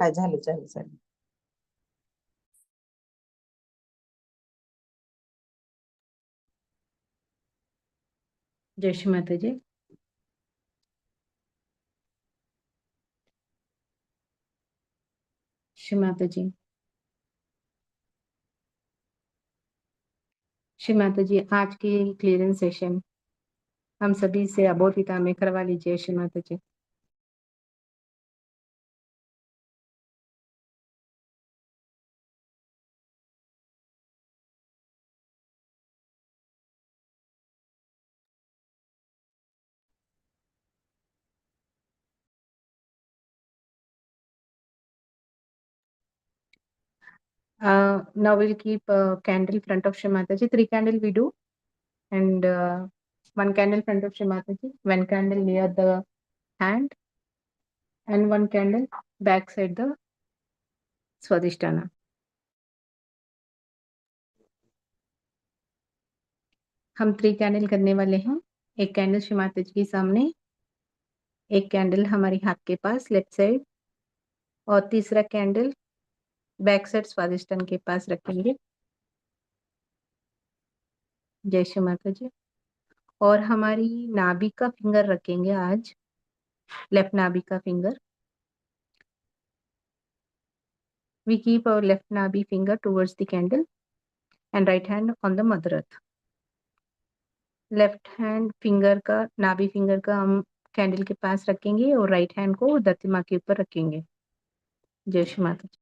हा झालं झालं झालं. जय श्री माता जी। श्री माता जी। श्री माता जी, आज की क्लियरेंस सेशन हम सभी से अबोधिता में करवा लीजिए। श्री माता जी। Now we'll keep a candle front of Shri Mataji. 3 candle we do, and 1 candle front of Shri Mataji, 1 candle near the hand, and 1 candle backside the Swadhisthana. हम 3 कैंडल करने वाले हैं। एक कैंडल श्री माता जी के सामने, एक कैंडल हमारे हाथ के पास लेफ्ट साइड, और तीसरा कैंडल बैक साइड स्वादिष्टान के पास रखेंगे। जय श्री माता जी। और हमारी नाभि का फिंगर रखेंगे आज, लेफ्ट नाभि का finger. We keep our left nabi finger towards the candle and right hand on the mother earth. Left hand finger का, नाभि फिंगर का हम कैंडल के पास रखेंगे और राइट हैंड को धरती माँ के ऊपर रखेंगे। जय श्री माता जी।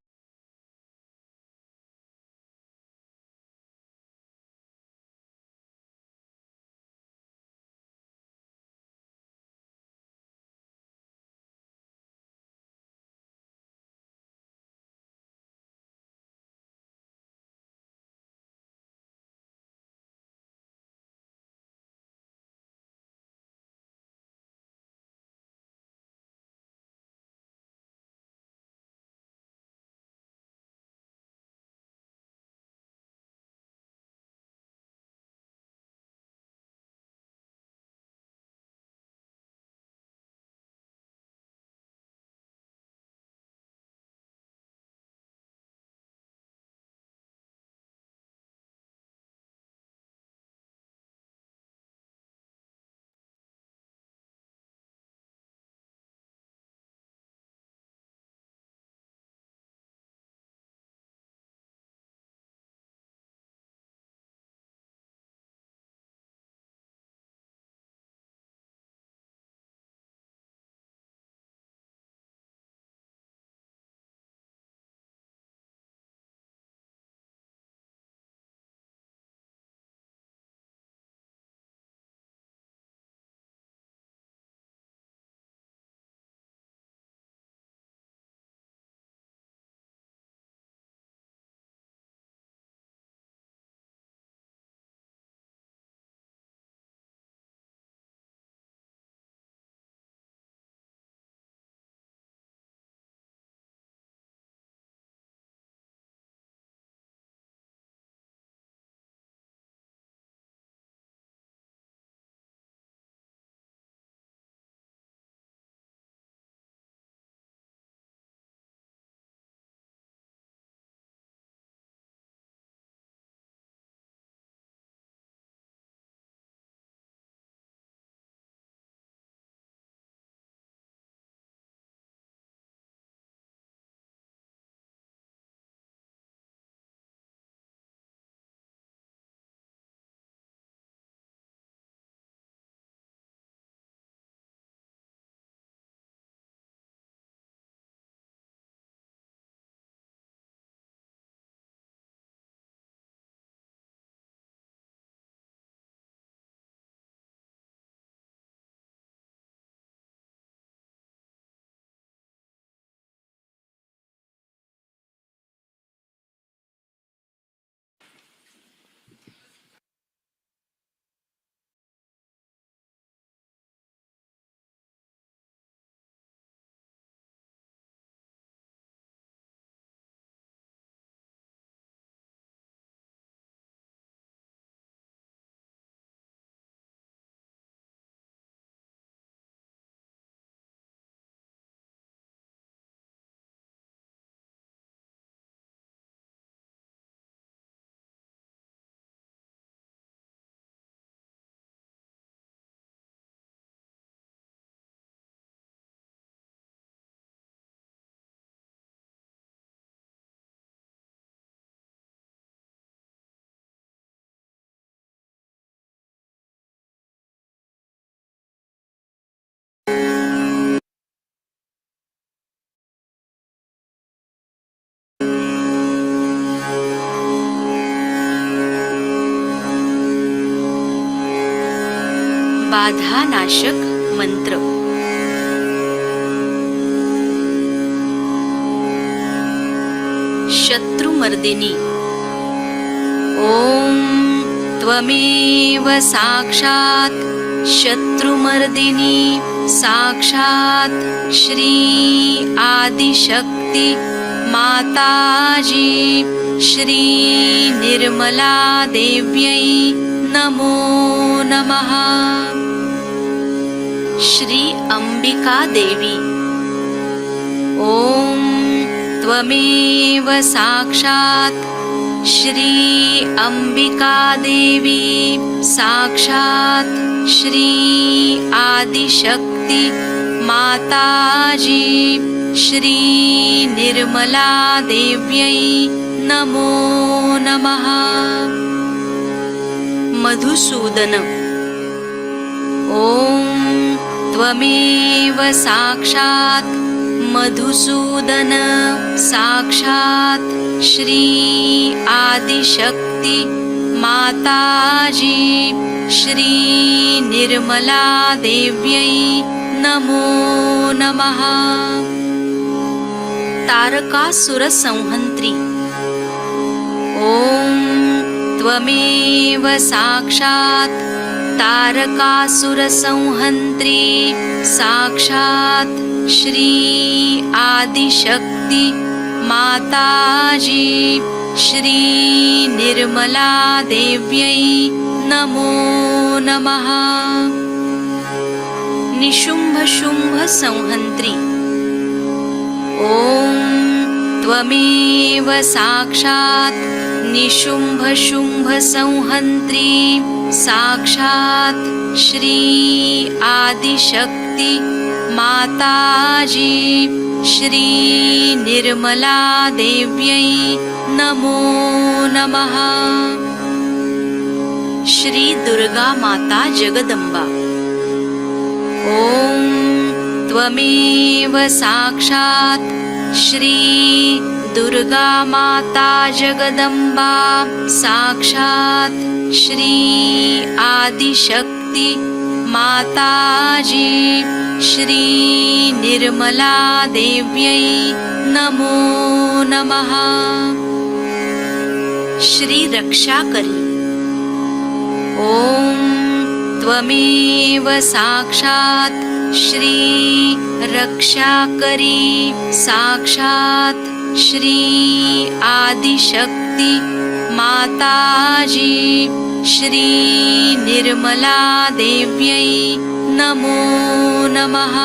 बाधानाशक मंत्र. शत्रुमर्दिनी. ओम त्वमेव साक्षात शत्रुमर्दिनी साक्षात श्री आदिशक्ती माताजी श्री निर्मला देव्यै नमो नमः. श्री अंबिका देवी. ओम त्वमेव साक्षात श्री अंबिका देवी साक्षात श्री आदिशक्ती माताजी श्री निर्मला देव्यै नमो नमः. मधुसूदन. ओम त्वमेव साक्षात मधुसूदन साक्षात श्री आदिशक्ती माताजी श्री निर्मला देव्यै नमो नमः. तारकासुर संहंत्री. ओम त्वमेव साक्षात तारकासुर संहंत्री साक्षात श्री आदिशक्ती माताजी श्री निर्मला देव्यै नमो नमः. निशुंभ शुंभ संहंत्री. ओम त्वमेव साक्षात निशुंभ शुंभ संहंत्री साक्षात श्री आदिशक्ती माताजी श्री निर्मला देव्यै नमो नमः. श्री दुर्गा माता जगदंबा. ओम त्वमेव साक्षात श्री दुर्गा माता जगदंबा साक्षात श्री आदिशक्ती माताजी श्री निर्मला देव्यै नमो नमः. श्री रक्षाकरी. ओम त्वमेव साक्षात श्री रक्षाकरी साक्षात श्री आदिशक्ती माताजी श्री निर्मला देव्यै नमो नमः.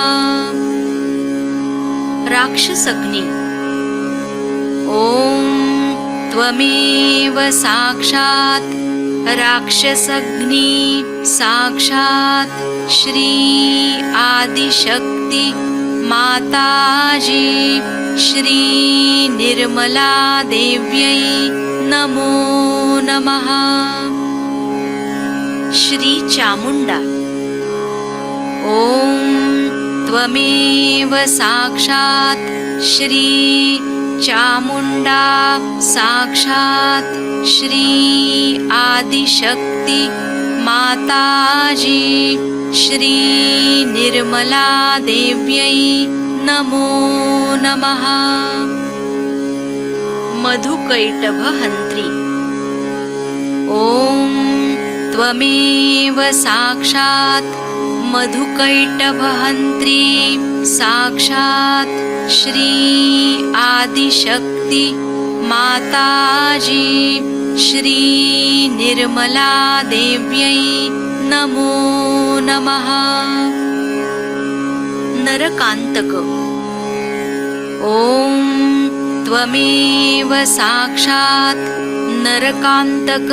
राक्षसग्नी. ओम त्वमेव साक्षात राक्षसग्नी साक्षात श्री आदिशक्ती माताजी श्री निर्मला देव्यै नमो नमः. श्री चामुंडा. ओम त्वमेव साक्षात श्री चामुंडा साक्षात श्री आदिशक्ती माताजी श्री निर्मला देव्यै नमो नमः. मधुकैटभहंत्री. ओम त्वमेव साक्षात मधुकैटभहंत्री साक्षात श्री आदिशक्ती माताजी श्री निर्मला देव्यै नमो नमः. नरकांतक. ओम त्वमेव साक्षात नरकांतक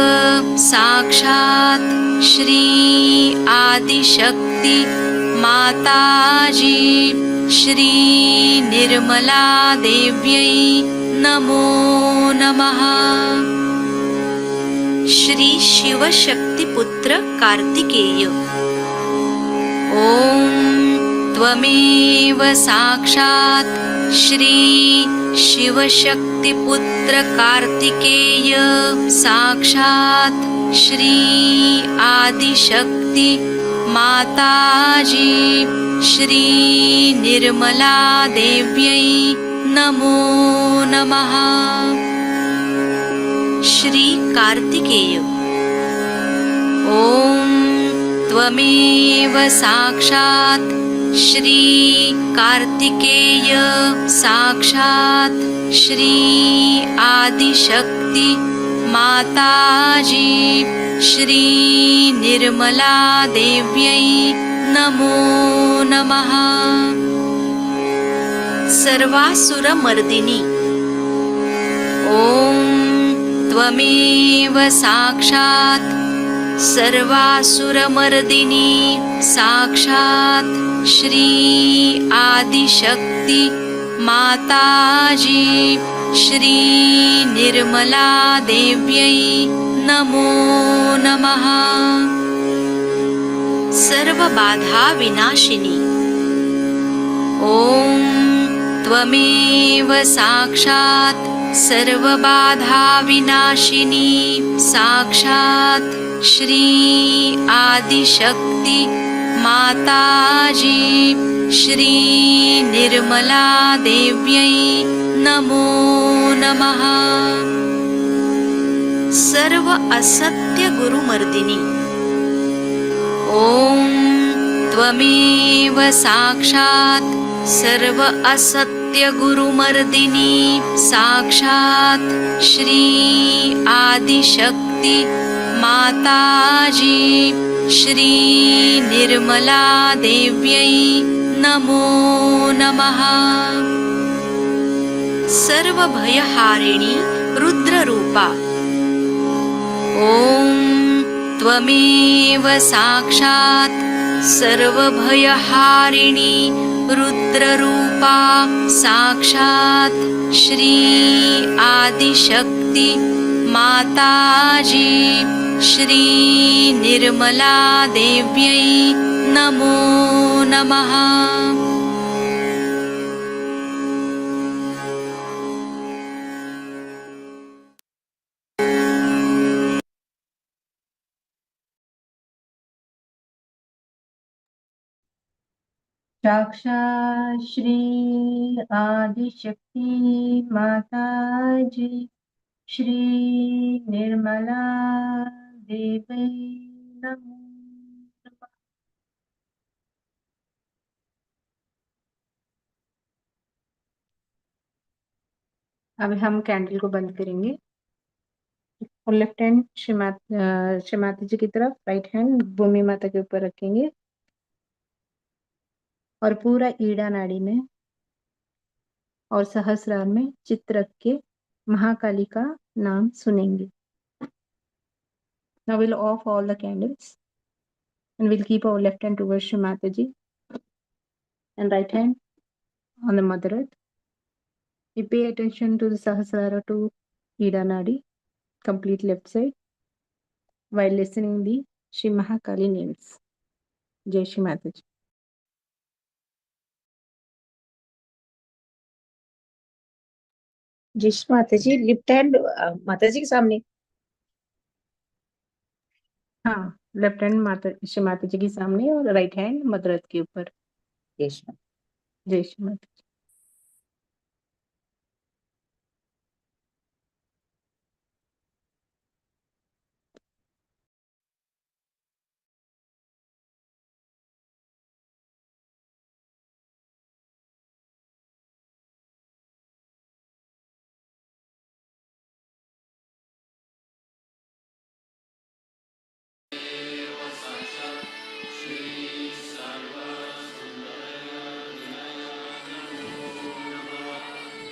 साक्षात श्री आदिशक्ती माताजी श्री निर्मला देव्यै नमो नमः. श्री शिवशक्तिपुत्र कार्तिकेय. ओम त्वमेव साक्षात श्री शिवशक्तिपुत्र कार्तिकेय साक्षात श्री आदिशक्ती माताजी श्री निर्मला देव्यै नमो नमः। श्री कार्तिकेय। ॐ त्वमेव साक्षात् श्री कार्तिकेय साक्षात् श्री आदिशक्ति माताजी श्री निर्मला देव्यै नमो नमः। सर्वासुरमर्दिनी। ॐ त्वमेव साक्षात् सर्वासुरमर्दिनी साक्षात् श्री आदिशक्ति माताजी श्री निर्मला देव्यै नमो नमः। सर्वबाधा विनाशिनी। ॐ त्वमेव साक्षात् सर्वबाधा विनाशिनी साक्षात् श्री आदिशक्ति माताजी श्री निर्मला देव्यै नमो नमः। सर्व असत्य गुरुमर्दिनी। ॐ त्वमेव साक्षात् सर्व असत्य गुरुमर्दिनी साक्षात् श्री आदिशक्ति माताजी श्री निर्मला देव्यै नमो नमः। सर्वभयहारिणी रुद्ररूपा। ॐ त्वमेव साक्षात् सर्वभयहारिणी रुद्ररूपा साक्षात् श्री आदिशक्ति माताजी श्री निर्मला देव्यै नमो नमः। साक्षात् श्री आदिशक्ति माताजी श्री निर्मला देवी नमो नमः। अब हम कैंडल को बंद करेंगे। और लेफ्ट हैंड श्री माता जी की तरफ, राइट हैंड भूमि माता के ऊपर रखेंगे और पूरा ईड़ा नाड़ी में और सहस्रार में चित्र रख के महाकाली का नाम सुनेंगे। Now we'll off all the candles and we'll keep our left hand towards Shri Mataji and right hand on the Mother Earth. We pay attention to the Sahasrara to Ida Nadi, complete left side, while listening the Shri Mahakali names. Jai Shri Mataji. जय Shri Mata ji. Left hand माता जी के सामने। हाँ, left hand माता श्री माता जी के सामने और right hand mother earth के ऊपर। जय श्री जय श्री माता जी।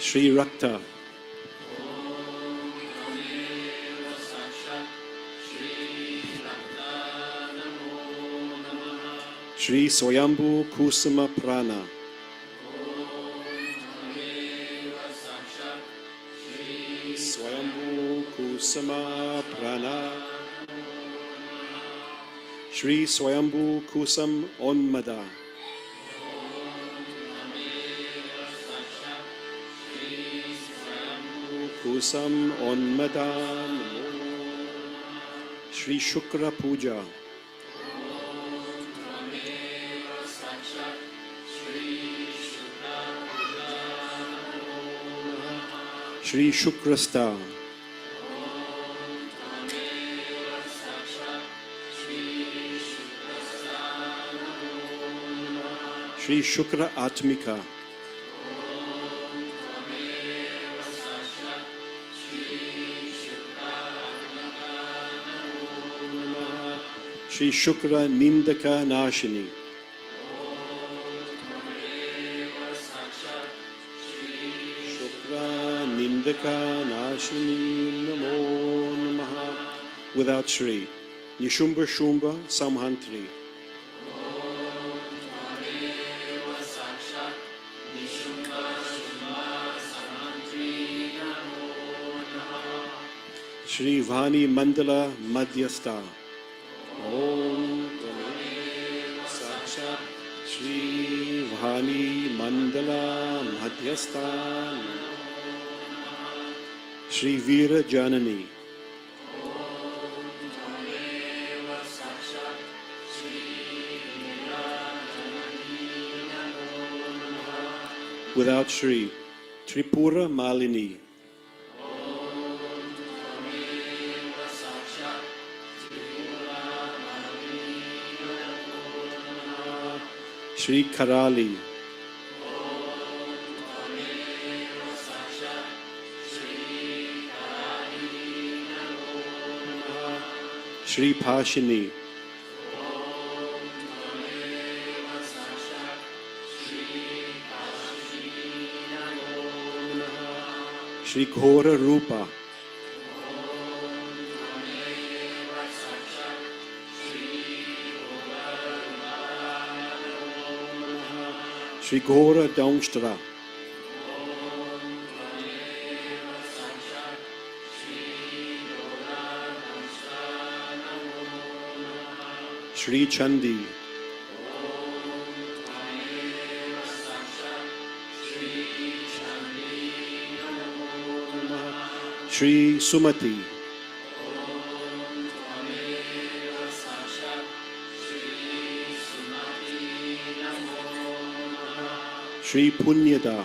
Shri Rakta. Shri Swayambhu Kusuma Prana. Swayambhu Kusuma Prana. Shri Swayambhu Kusam Onmada. Kusam Onmada. Shri Shukra Puja. Shri Shukrasta, Shri Shukra Atmika, Shri Shukra Nindaka Nashini, Shukra Nindaka Nashini Namo Namaha. Without Shri, Nishumbha Shumba Samhantri. Shri Vani Mandala Madhyastha. Om Tameva Sakshat Shri Vani Mandala Madhyastha. Shri Veera Janani. Without Shri, Tripura Malini. Shri Karali. Shri Pashini. Shri Ghora Rupa. Shri Ghora Daungshtra. Shri Chandi. Shri Sumati. Shri Punyada.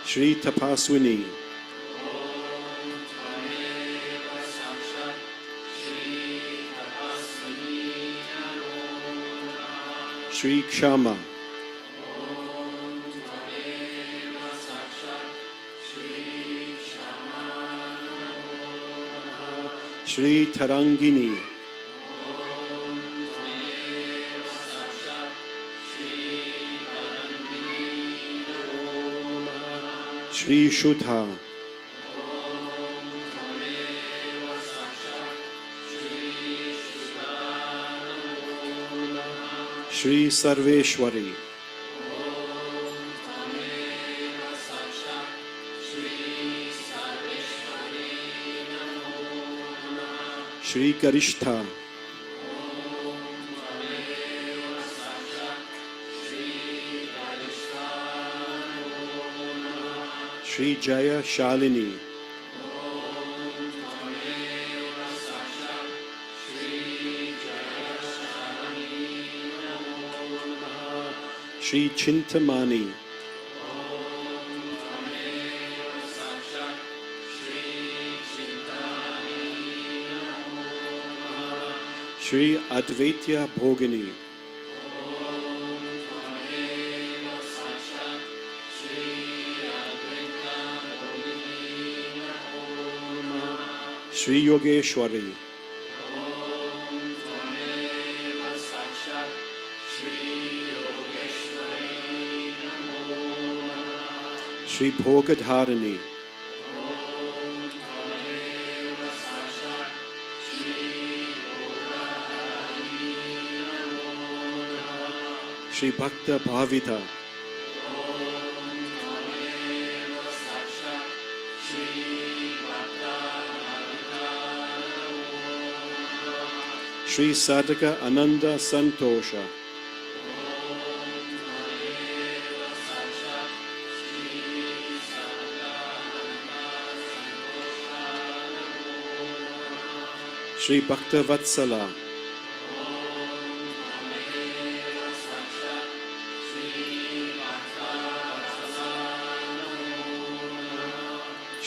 Shri Tapaswini. Shri Kshama. Shri Tarangini. Shri Shudha. Shri Sarveshwari. Shri Karishtha. Shri Jaya Shalini. Shri Chintamani. Shri Advaitya Bhogini. Shri Yogeshwari. Shri Bhogadharini. Shri Bhakta Bhavita. Shri Sadhaka Ananda Santosha. Shri Bhakta Vatsala.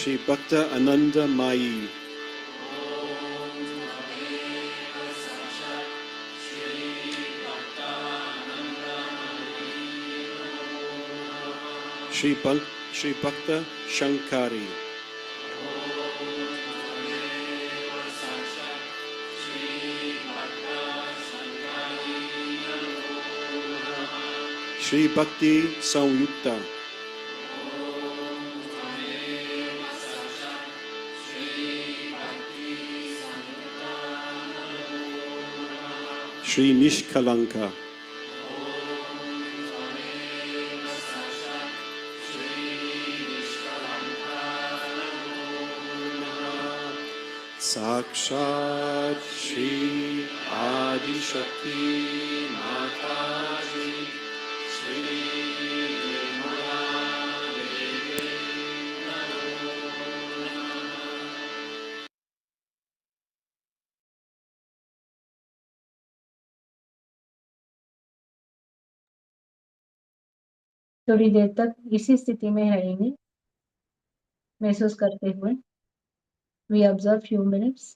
Shri Bhakta Ananda Mai. Shri Bhakta Shankari. Shri Bhakti Samyukta. Shri Nishkalanka. Sakshat Shri Adi Shakti Mataji Shri Nirmala Devi थोड़ी देर तक इसी स्थिति में रहेंगे, महसूस करते हुए. We observe few minutes.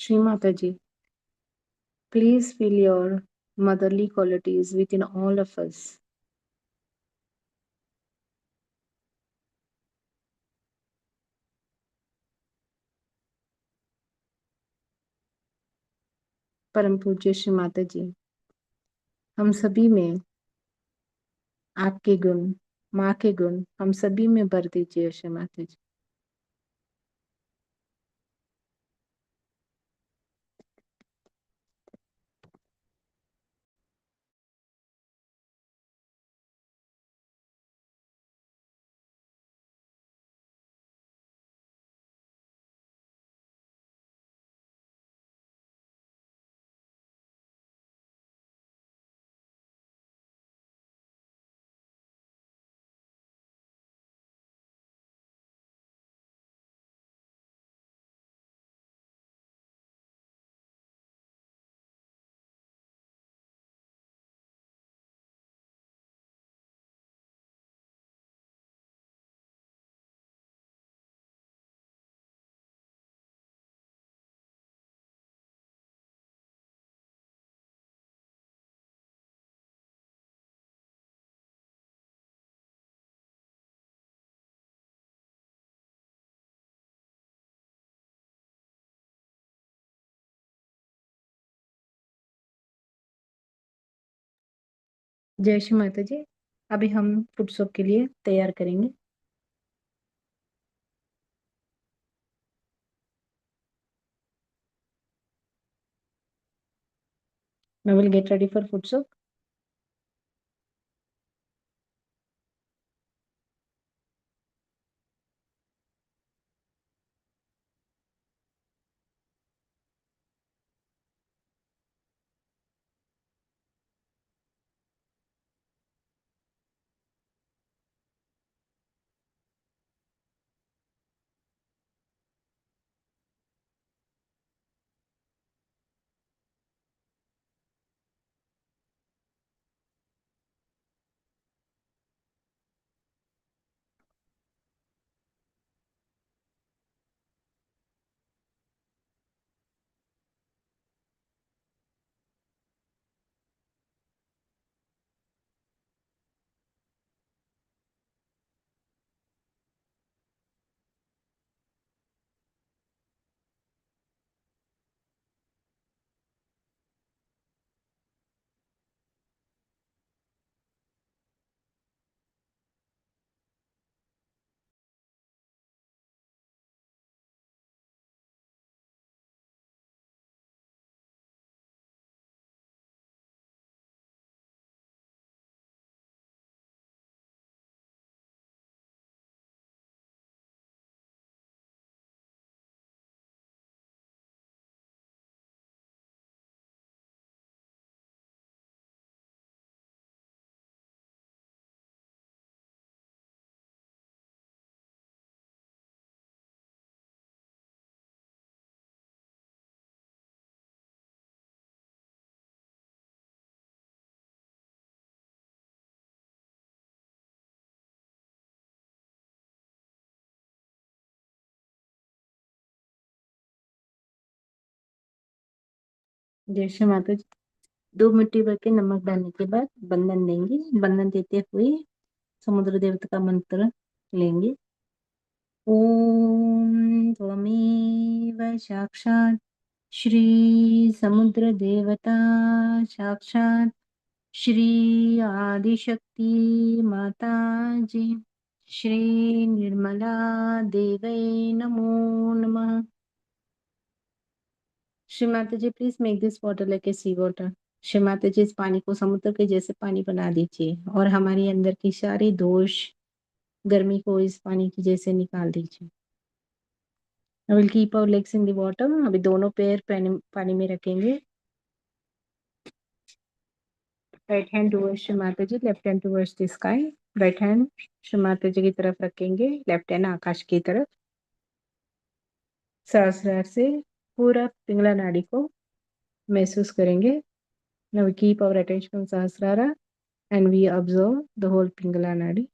Shri Mataji, please feel your motherly qualities within all of us. परम पूज्य श्री माता जी, हम सभी में आपके गुण, माँ के गुण हम सभी में भर दीजिए श्री माता जी. जय श्री माता जी, अभी हम फूड सोप के लिए तैयार करेंगे. Now we'll get ready for food soap. जय श्री माता जी। 2 मुट्ठी भर के नमक डालने के बाद बंधन देंगे। बंधन देते हुए समुद्र देवता का मंत्र लेंगे। ओम त्वमेव साक्षात् श्री समुद्र देवता साक्षात् श्री आदिशक्ति माता जी श्री निर्मला देवै नमो नमः। Shri Mata ji please make this water like a sea water. Shri Mata ji इस पानी को समुद्र के जैसे पानी बना दीजिए और हमारे अंदर की सारी दोष गर्मी को इस पानी की जैसे निकाल दीजिए। I will keep our legs in the water। अभी दोनों पैर पानी में रखेंगे। Right hand towards Shri Mata ji, left hand towards the sky. Right hand Shri Mata ji की तरफ रखेंगे, लेफ्ट हैंड आकाश की तरफ। सहस्रार से पूरा पिंगला नाड़ी को महसूस करेंगे। Now we keep our attention on Sahasrara and we observe the whole Pingala Nadi.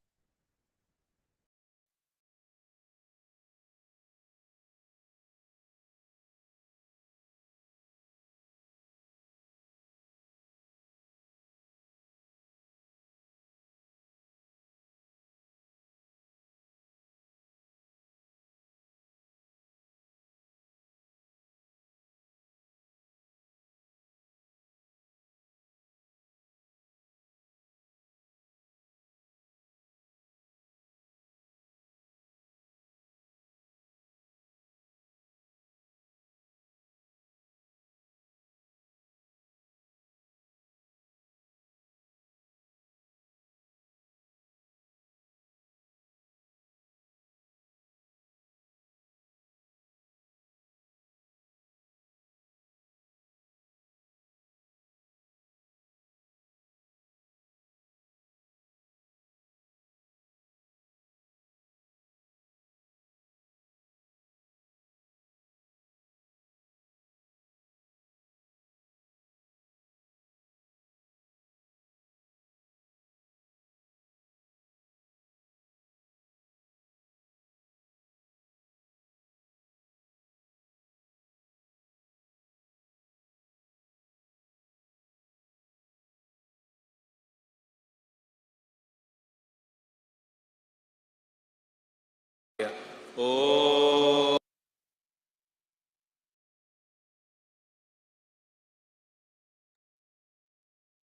ओ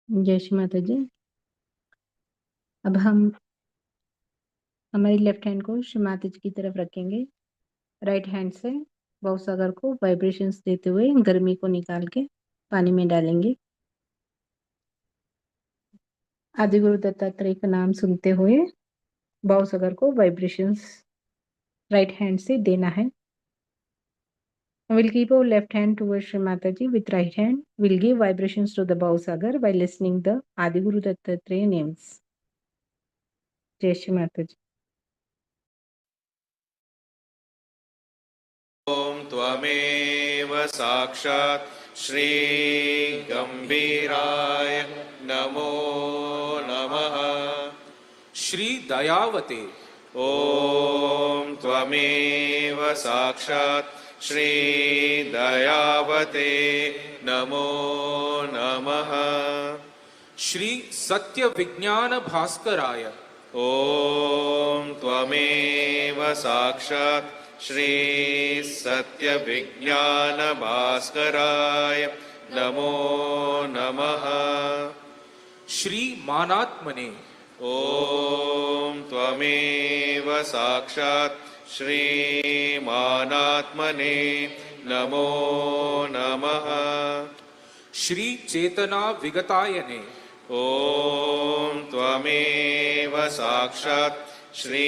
जय श्री माता जी। अब हम हमारी लेफ्ट हैंड को श्री माता जी की तरफ रखेंगे। राइट हैंड से भवसागर को वाइब्रेशंस देते हुए गर्मी को निकाल के पानी में डालेंगे। आदि गुरु दत्तात्रेय का नाम सुनते हुए भवसागर को वाइब्रेशंस राइट हैंड से देना है। We'll keep our left hand towards Shri Mataji. With right hand, we'll give vibrations to the Bhausagar by listening the Adiguru Dattatreya names. Jai Shri Mataji. ॐ त्वमेव साक्षात् श्री गंभीराय नमो नमः। श्री दयावते ॐ त्वमेव साक्षात् श्री दयावते नमो नमः। श्री सत्य विज्ञान भास्कराय ॐ त्वमेव साक्षात् श्री सत्य विज्ञान भास्कराय नमो नमः। श्री मानात्मने ॐ त्वमेव साक्षात् श्रीमानात्मने नमो नमः। श्री चेतना विगतायने ॐ त्वमेव साक्षात् श्री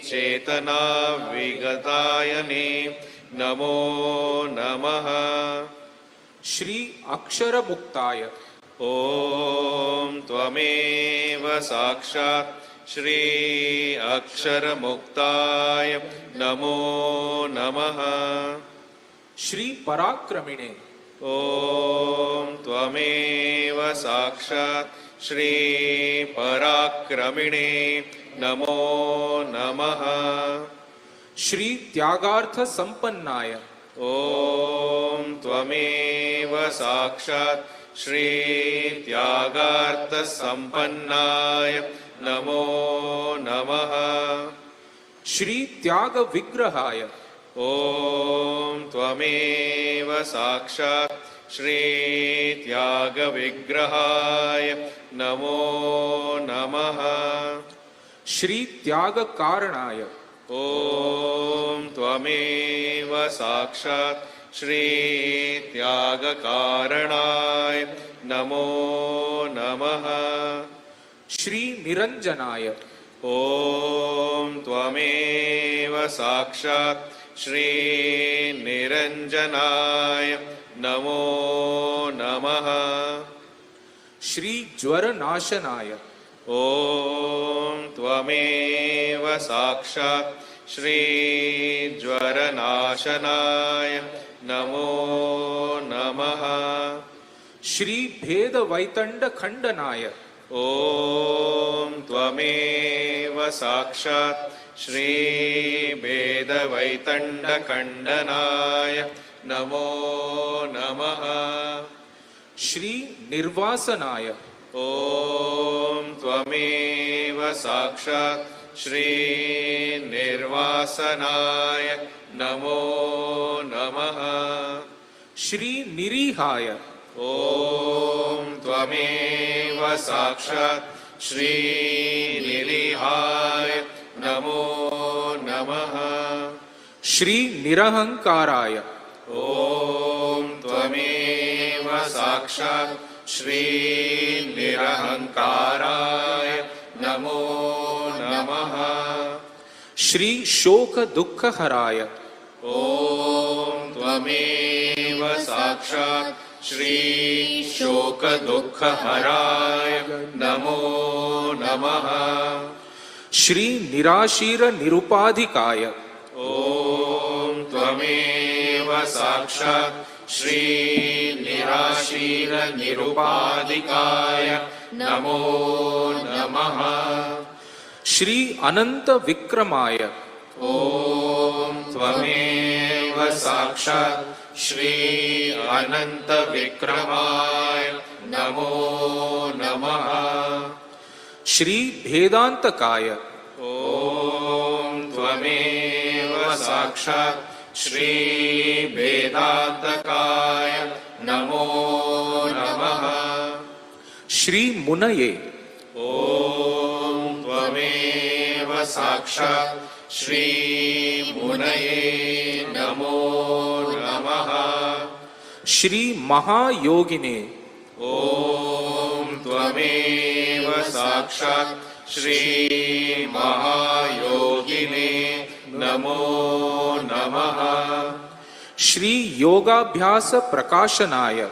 चेतना विगतायने नमो नमः। श्री अक्षर मुक्ताय ॐ त्वमेव साक्षात् श्री अक्षरमुक्ताय नमो नमः। श्री पराक्रमिणे ॐ त्वमेव साक्षात् श्री पराक्रमिणे नमो नमः। श्री त्यागार्थ संपन्नाय ॐ त्वमेव साक्षात् श्रीत्यागार्थसम्पन्नाय नमो नमः। श्री त्याग विग्रहाय ॐ त्वमेव साक्षात् श्रीत्यागविग्रहाय नमो नमः। श्री त्याग कारणाय ॐ त्वमेव साक्षात् श्रीत्यागकारणाय नमो नमः। श्री निरंजनाय ॐ त्वमेव साक्षात् श्रीनिरञ्जनाय नमो नमः। श्री ज्वर नाशनाय ॐ त्वमेव साक्षात् श्रीज्वरनाशनाय नमो नमः। श्री भेद वैतंड खंडनाय ॐ त्वमेव साक्षात् श्रीभेदवैतण्डखण्डनाय नमो नमः। श्री निर्वासनाय ॐ त्वमेव साक्षात् श्रीनिर्वासनाय नमो नमः। श्री निरीहाय ॐ त्वमेव साक्षात् श्रीनिरिहाय नमो नमः। श्री निरहंकाराय ॐ त्वमेव साक्षात् श्रीनिरहंकाराय नमो नमः। श्री शोक दुःखहराय ॐ त्वमेव साक्षात् श्रीशोकदुःखहराय नमो नमः। श्री निराशीर निरुपाधिकाय ॐ त्वमेव साक्षात् श्रीनिराशीरनिरुपाधिकाय नमो नमः। श्री अनंत विक्रमाय ॐ त्वमेव साक्षात् श्री अनन्तविक्रमाय नमो नमः। श्री भेदांतकाय ॐ त्वमेव साक्षात् श्रीवेदान्तकाय नमो नमः। श्री मुनये ॐ त्वमेव साक्षात् श्रीमुनये नमो नमः। श्री महायोगिने ॐ त्वमेव साक्षात् श्रीमहायोगिने नमो नमः। श्री योगाभ्यास प्रकाशनाय ॐ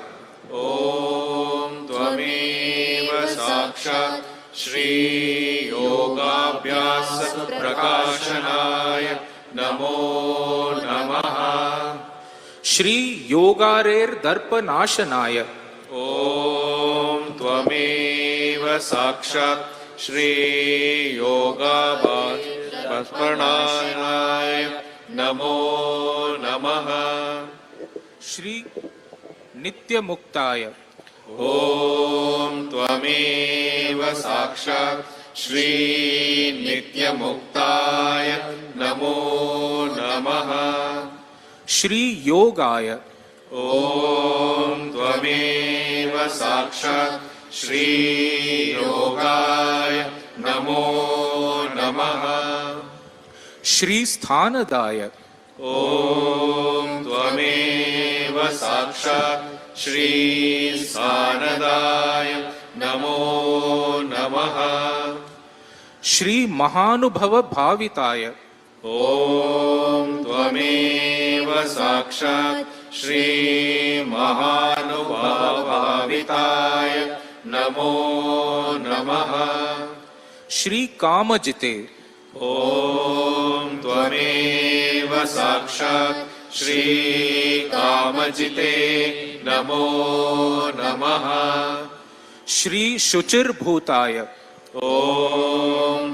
त्वमेव साक्षात् श्रीयोगाभ्यासप्रकाशनाय नमो नमः। श्री योगारेर दर्पनाशनाय ॐ त्वमेव साक्षात् श्रीयोगाभ्यासप्रकाशनाय नमो नमः। श्री नित्य मुक्ताय ॐ त्वमेव साक्षात् श्रीनित्यमुक्ताय नमो नमः। श्री योगाय ॐ त्वमेव साक्षात् श्रीयोगाय नमो नमः। श्री स्थानदाय ॐ त्वमेव साक्षात् श्रीस्थानदाय नमो नमः। श्री महानुभव भाविताय ॐ त्वमेव साक्षात् श्रीमहानुभाविताय नमो नमः। श्री कामजिते ॐ त्वमेव साक्षात् श्रीकामजिते नमो नमः। श्री शुचिर्भूताय ॐ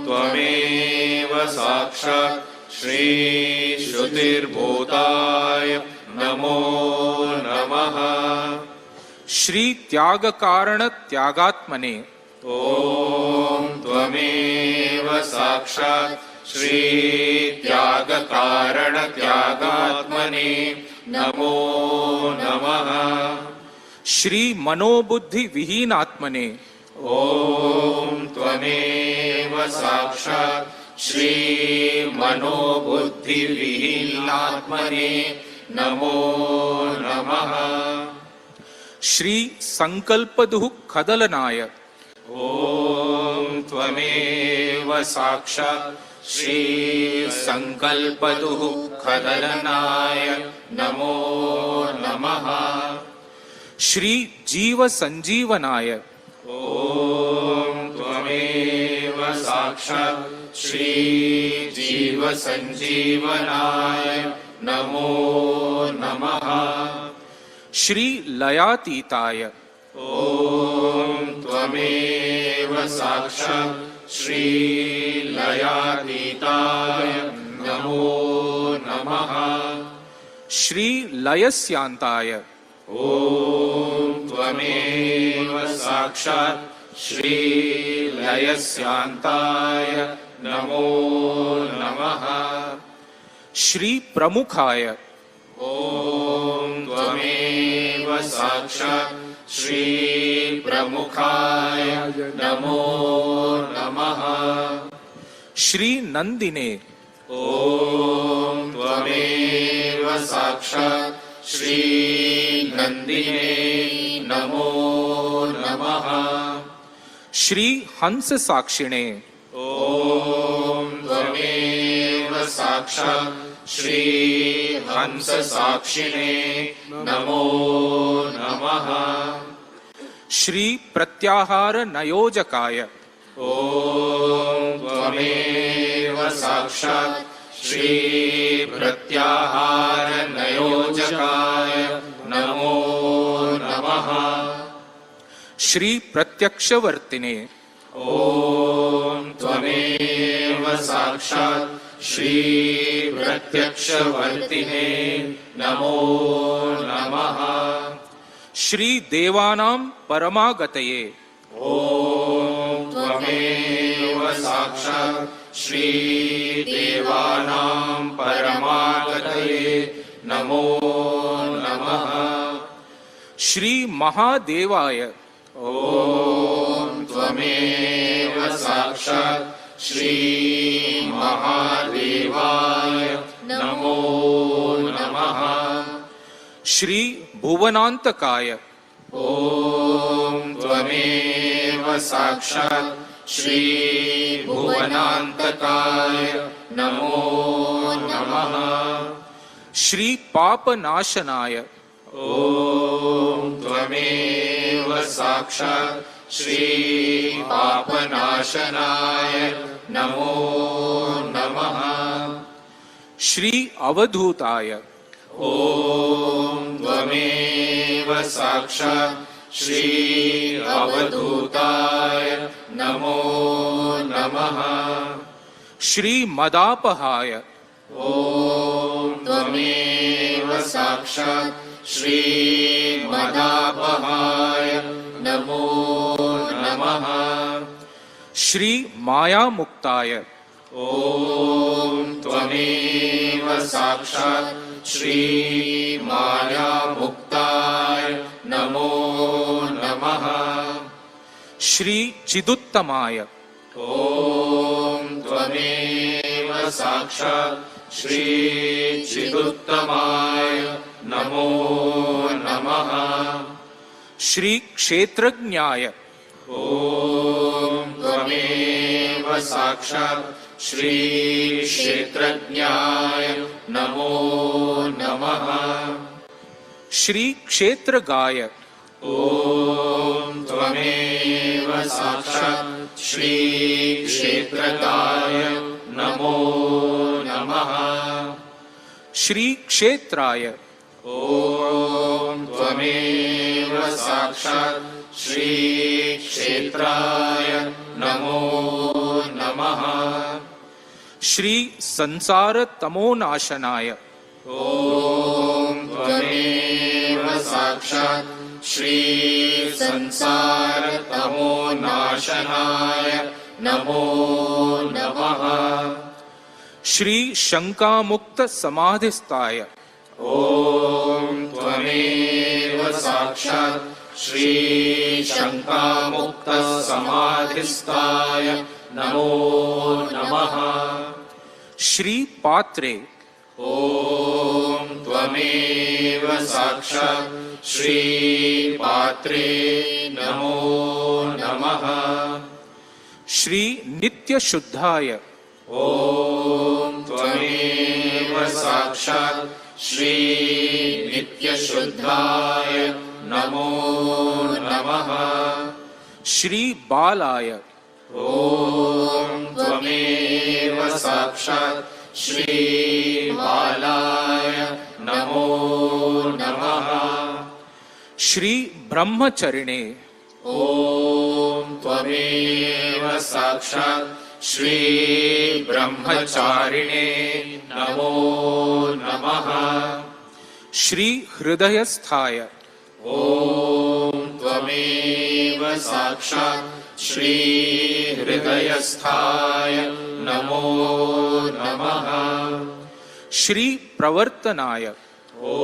त्वमेव साक्षात् श्रीश्रुतिर्भूताय नमो नमः श्री त्याग कारण त्यागात्मने ॐ त्वमेव साक्षात् श्री त्यागकारण त्यागात्मने नमो नमः श्री मनोबुद्धि विहीनात्मने ॐ त्वमेव साक्षात् श्री मनोबुद्धिविहीनात्मने नमो नमः श्री संकल्पदुः खदलनाय ॐ त्वमेव साक्षात् श्री संकल्पदुः खदलनाय नमो नमः श्री जीव संजीवनाय ॐ त्वमेव साक्षात् श्री जीव संजीवनाय नमो नमः श्री लयातीताय ॐ त्वमेव साक्षात् श्री लयातीताय नमो नमः श्री लयस्यांताय ॐ त्वमेव साक्षात् श्री लयस्यांताय नमो नमः श्री प्रमुखाय ॐ त्वमेव साक्षात् श्री प्रमुखाय नमो नमः श्री नंदिने ॐ त्वमेव साक्षात् श्री नंदिने नमो नमः श्री हंस साक्षिणे ॐ त्वमेव साक्षात् श्री हंस साक्षिणे नमो नमः श्री प्रत्याहार नयोजकाय ॐ त्वमेव साक्षात् श्री प्रत्याहार नयोजकाय नमो नमः श्री प्रत्यक्षवर्तिने ॐ त्वमेव साक्षात् श्री प्रत्यक्षवर्तिने नमो नमः श्री देवानां परमागतये ॐ त्वमेव साक्षात् श्री देवानां परमागतये नमो नमः श्री महादेवाय ॐ त्वमेव साक्षात् श्री महादेवाय नमो नमः श्री भुवनान्तकाय ॐ त्वमेव साक्षात् श्री भुवनान्तकाय नमो नमः श्री पापनाशनाय ॐ त्वमेव साक्षात् श्री पापनाशनाय नमो नमः श्री अवधूताय ॐ त्वमेव साक्षात् श्री अवधूताय नमो नमः श्री मदापहाय ॐ त्वमेव साक्षात् श्री मदापहाय नमो नमः श्री मायामुक्ताय ॐ त्वमेव साक्षात् श्री मायामुक्ताय नमो नमः श्री चिदुत्तमाय ॐ त्वमेव साक्षात् श्री चिदुत्तमाय नमो नमः श्री क्षेत्रज्ञाय ॐ त्वमेव साक्षात् श्री क्षेत्रज्ञाय नमो नमः श्री क्षेत्रगाय ॐ त्वमेव साक्षात् श्री क्षेत्रगाय नमो नमः श्री क्षेत्राय ॐ त्वमेव साक्षात् श्री क्षेत्राय नमो नमः श्री संसार तमोनाशनाय ॐ त्वमेव साक्षात् श्री संसारतमोनाशनाय नमो नमः। श्री शंकामुक्त समाधिस्थाय ॐ त्वमेव साक्षात् श्री शङ्कामुक्तसमाधिस्थाय नमो नमः। श्री पात्रे ॐ त्वमेव साक्षात् श्री पात्रे नमो नमः। श्री नित्य शुद्धाय ॐ त्वमेव साक्षात् श्री नित्यशुद्धाय नमो नमः। श्री बालाय ॐ त्वमेव साक्षात् श्री बालाय नमो नमः। श्री ब्रह्मचरिणे ॐ त्वमेव साक्षात् श्री ब्रह्मचारिणे नमो नमः। श्री हृदयस्थाय ॐ त्वमेव साक्षात् श्री हृदयस्थाय नमो नमः। श्री प्रवर्तनाय ॐ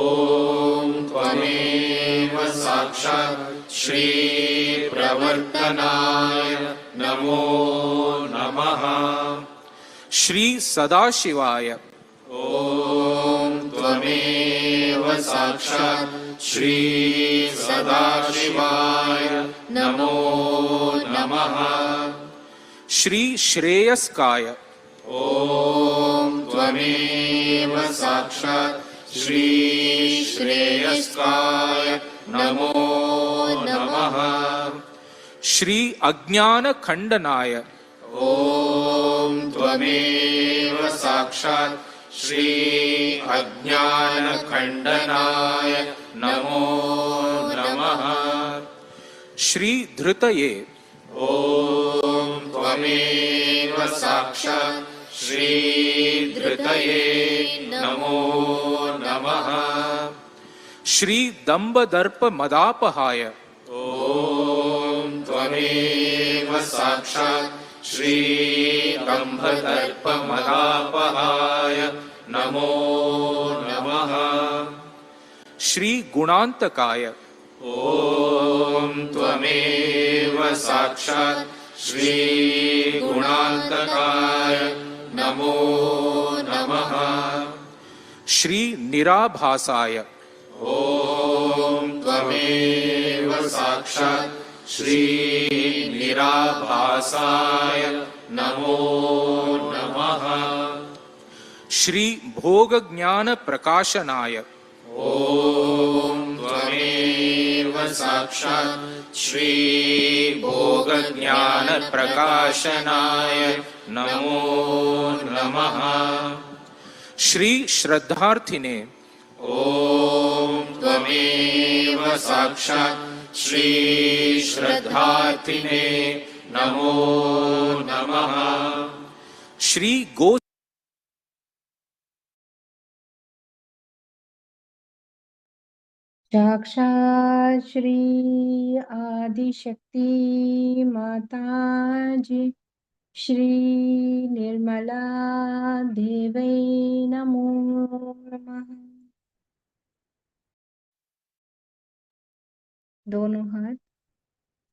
त्वमेव साक्षात् श्री प्रवर्तनाय नमो नमः। श्री सदाशिवाय ॐ त्वमेव साक्षात् श्री सदाशिवाय नमो नमः। श्री श्रेयस्काय ॐ त्वमेव साक्षात् श्री श्रेयस्काय नमो नमः। श्री अज्ञान खंडनाय ॐ त्वमेव साक्षात् श्री अज्ञानखण्डनाय नमो नमः। श्री धृतये ॐ त्वमेव साक्षात् श्री धृतये नमो नमः। श्री दंभ दर्प मदापहाय ॐ त्वमेव साक्षात् श्री दम्भदर्पमदापहाय नमो नमः। श्री गुणांतकाय ॐ त्वमेव साक्षात् श्री गुणान्तकाय नमो नमः। श्री निराभासाय ॐ त्वमेव साक्षात् श्री निराभासाय नमो नमः। श्री भोग ज्ञान प्रकाशनाय ॐ त्वमेव साक्षात् श्री भोगज्ञानप्रकाशनाय नमो नमः। श्री श्रद्धार्थिने ॐ त्वमेव साक्षात् श्री श्रद्धार्थिने नमो नमः। श्री गो साक्षात श्री आदिशक्ति माता जी श्री निर्मला देवै नमो नमः। दोनों हाथ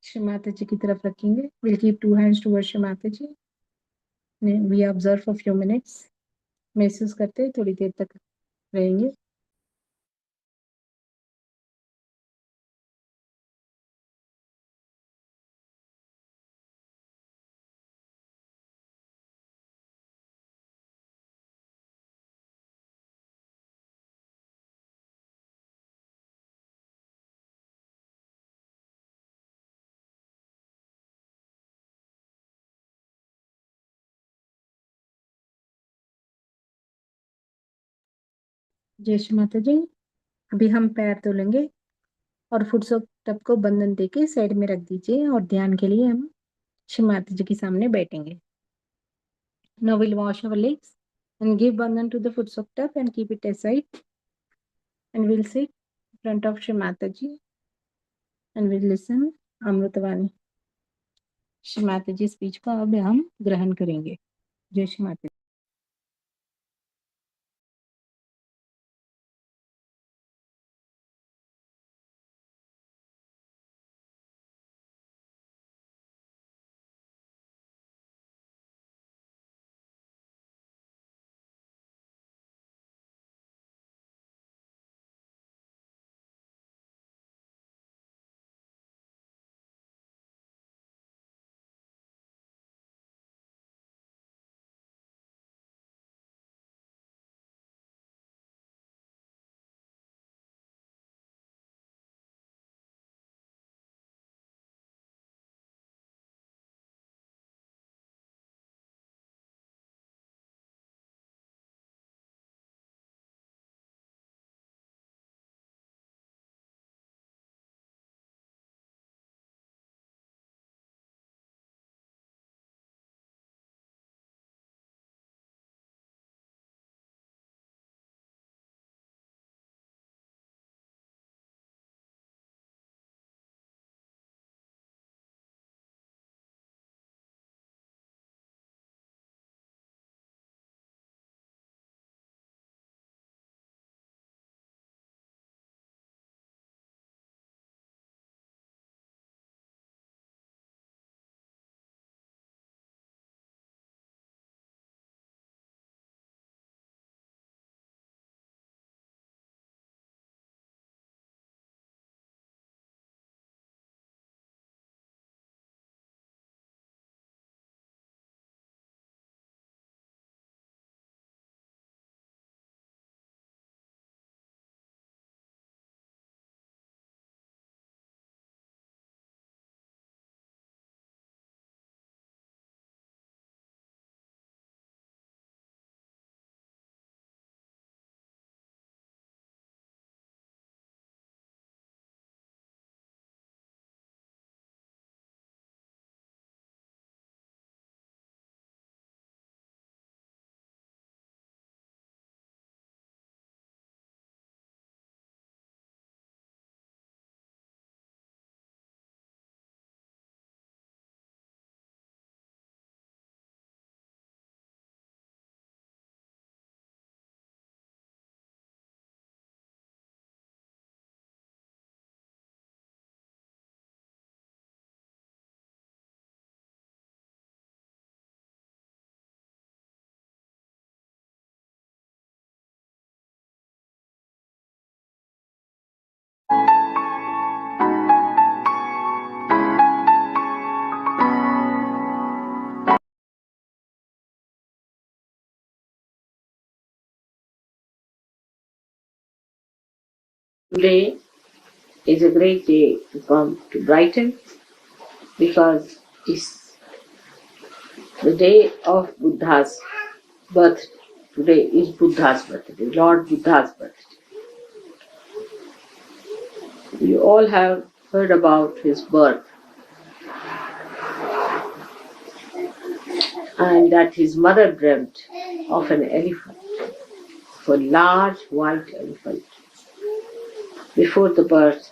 श्री माता जी की तरफ रखेंगे। Will keep 2 hands towards Shri Mata ji. We observe for few minutes. महसूस करते थोड़ी देर तक रहेंगे। जय श्री माता जी। अभी हम पैर धोलेंगे और फुट टब को बंधन देके साइड में रख दीजिए और ध्यान के लिए हम श्री माता जी के सामने बैठेंगे। Now we'll wash our legs and give bandhan to the foot tub and keep it aside. And we'll sit in front of Shri Mataji and we'll listen Amritavani. Shri Mata ji speech को अब हम ग्रहण करेंगे. जय Shri Mata. Today is a great day to come to Brighton because it's the day of Buddha's birth. Today is Buddha's birthday, Lord Buddha's birthday. You all have heard about his birth and that his mother dreamt of an elephant, of a large white elephant, before the birth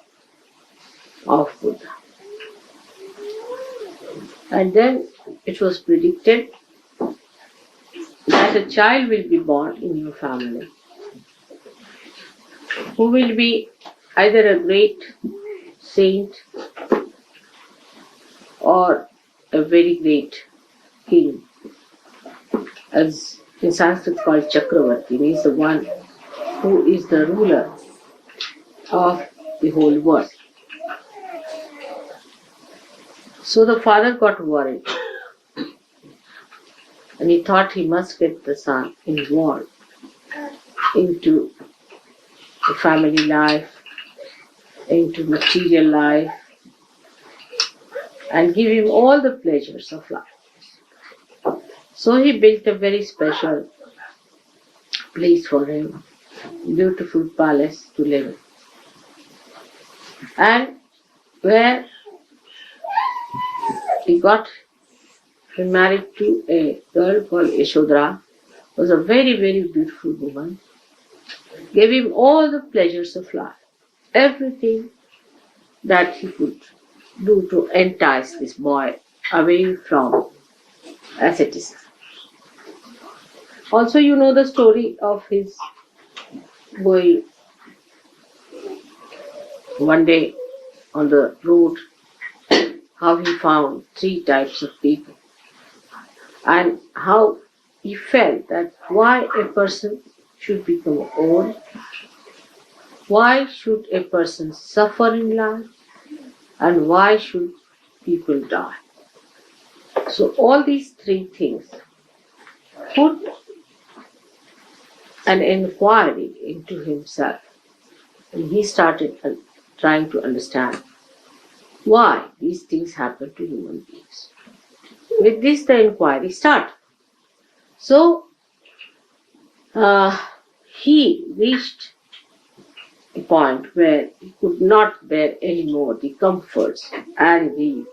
of Buddha. And then it was predicted that a child will be born in your family who will be either a great saint or a very great king, as in Sanskrit called Chakravarti, means the one who is the ruler of the whole world. So the father got worried and he thought he must get the son involved into the family life, into material life, and give him all the pleasures of life. So he built a very special place for him, beautiful palace to live in. And where he got married to a girl called Yashodhara, was a very, very beautiful woman. gave him all the pleasures of life, everything that he could do to entice this boy away from asceticism. Also, you know the story of his going one day on the road, how he found three types of people, and how he felt that why a person should become old, why should a person suffer in life, and why should people die. So all these three things put an inquiry into himself, and he started trying to understand why these things happen to human beings. With this, the inquiry started. So he reached a point where he could not bear any more the comforts and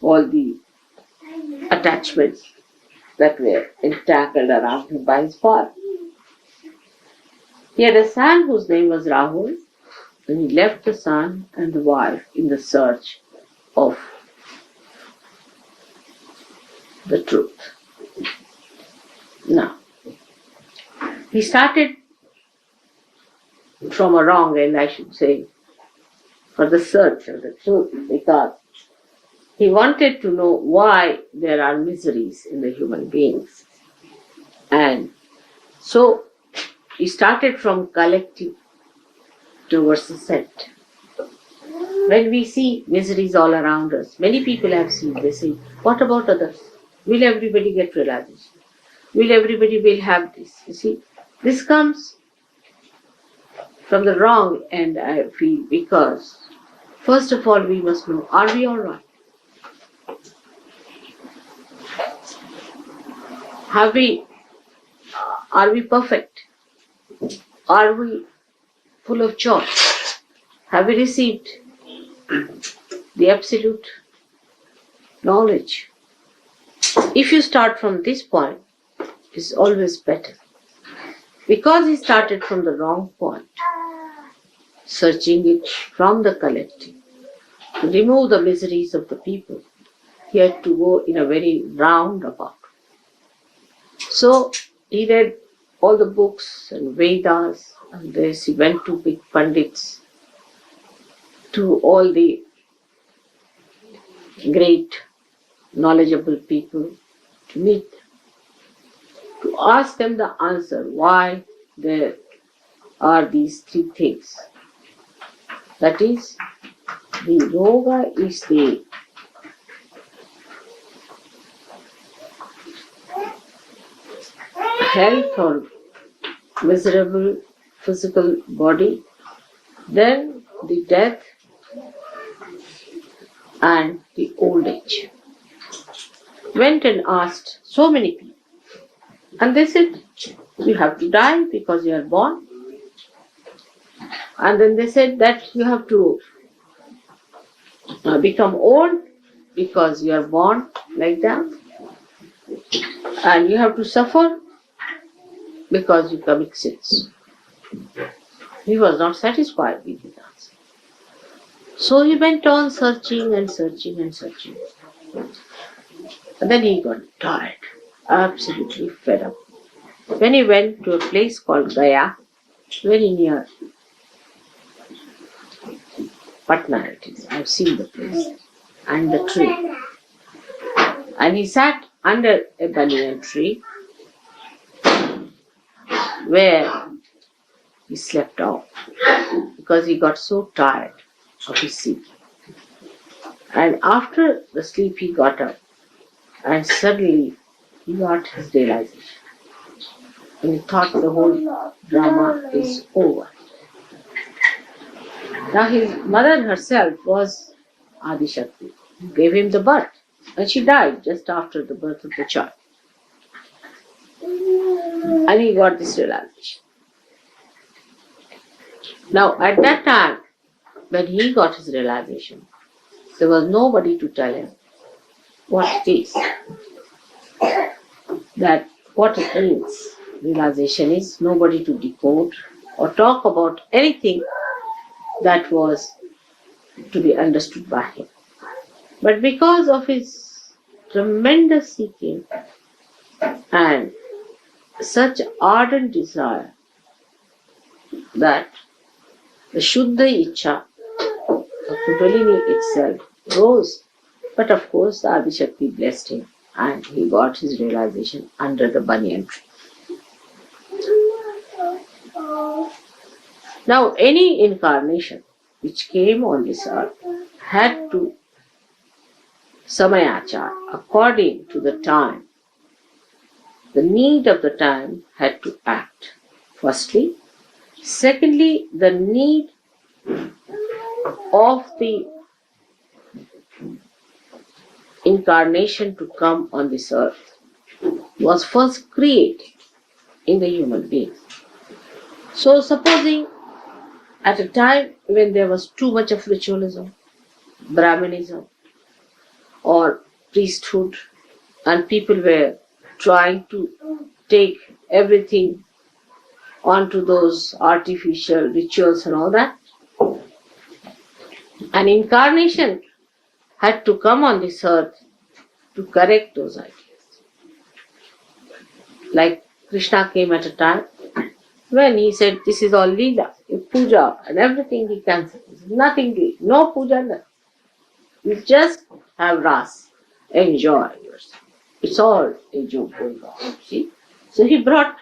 all the attachments that were entangled around him by his father. He had a son whose name was Rahul, and he left the son and the wife in the search of the truth. Now, he started from a wrong end, I should say, for the search of the truth, because he wanted to know why there are miseries in the human beings. And so he started from collective towards the set. When we see miseries all around us, many people have seen, they say, what about others? Will everybody get realization? Will everybody will have this? You see, this comes from the wrong end, I feel, because first of all we must know, are we all right? Are we perfect? Are we full of joy? Have we received the absolute knowledge? If you start from this point, it's always better. Because he started from the wrong point, searching it from the collective, to remove the miseries of the people, he had to go in a very roundabout. So he read all the books and Vedas, and this he went to big pandits, to all the great knowledgeable people, to meet, to ask them the answer why there are these three things. That is, the yoga is the health or miserable physical body, then the death and the old age. Went and asked so many people, and they said, you have to die because you are born. And then they said that you have to become old because you are born like that. And you have to suffer because you commit sins. He was not satisfied with his answer. So he went on searching and searching and searching. And then he got tired, absolutely fed up. When he went to a place called Gaya, very near Patna it is, I've seen the place, and the tree. And he sat under a banyan tree where he slept off because he got so tired of his sleep. And after the sleep he got up and suddenly he got his realization. And he thought the whole drama is over. Now his mother herself was Adi Shakti, who gave him the birth, and she died just after the birth of the child. And he got this realization. Now at that time, when he got his realization, there was nobody to tell him what it is, that what it means. Realization is nobody to decode, or talk about anything that was to be understood by him. But because of his tremendous seeking and such ardent desire that the Shuddha Icha, the Kundalini itself, rose. But of course, the Adishakti blessed him and he got his realization under the banyan tree. Now, any incarnation which came on this earth had to samayachar, according to the time, the need of the time had to act. Firstly. Secondly, the need of the incarnation to come on this earth was first created in the human being. So supposing at a time when there was too much of ritualism, Brahmanism or priesthood, and people were trying to take everything onto those artificial rituals and all that, an incarnation had to come on this earth to correct those ideas. Like Krishna came at a time when he said, this is all Leela, puja and everything he cancelled. Nothing doing, no puja, nothing. You just have ras, enjoy yourself. It's all a joke going on, see. So he brought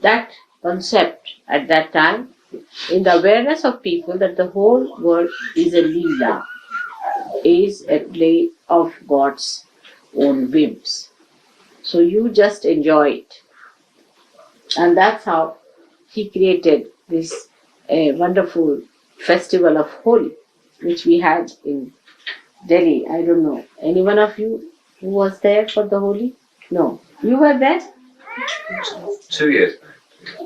that concept at that time in the awareness of people that the whole world is a Leela, is a play of God's own whims. So you just enjoy it. And that's how he created this wonderful festival of Holi, which we had in Delhi. I don't know. Any one of you who was there for the Holi? No. You were there? 2 years.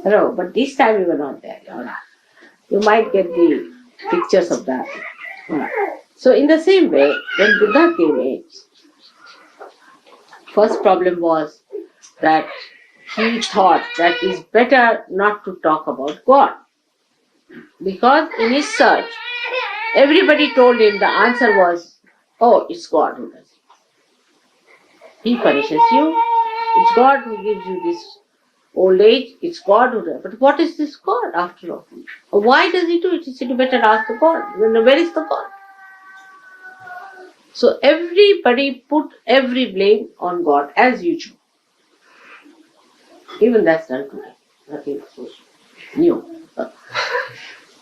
No, but this time you were not there. You might get the pictures of that. So in the same way, when Buddha came in, first problem was that he thought that it's better not to talk about God. Because in his search, everybody told him the answer was, oh, it's God who does it. He punishes you. It's God who gives you this old age. It's God who does it. But what is this God after all? Why does he do it? He said, you better ask the God. Where is the God? So everybody put every blame on God as usual. Even that's done today. Nothing so new.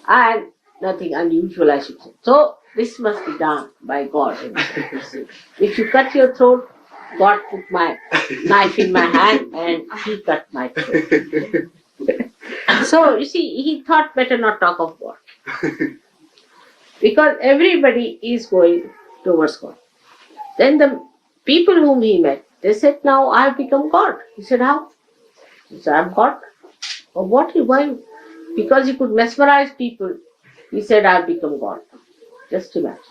And nothing unusual, I should say. So this must be done by God. If you cut your throat, God put my knife in my hand and he cut my throat. So you see, he thought better not talk of God. Because everybody is going towards God. Then the people whom he met, they said, now I have become God. He said, how? He said, I'm God. Or what? Why? Because he could mesmerize people. He said, I have become God. Just imagine.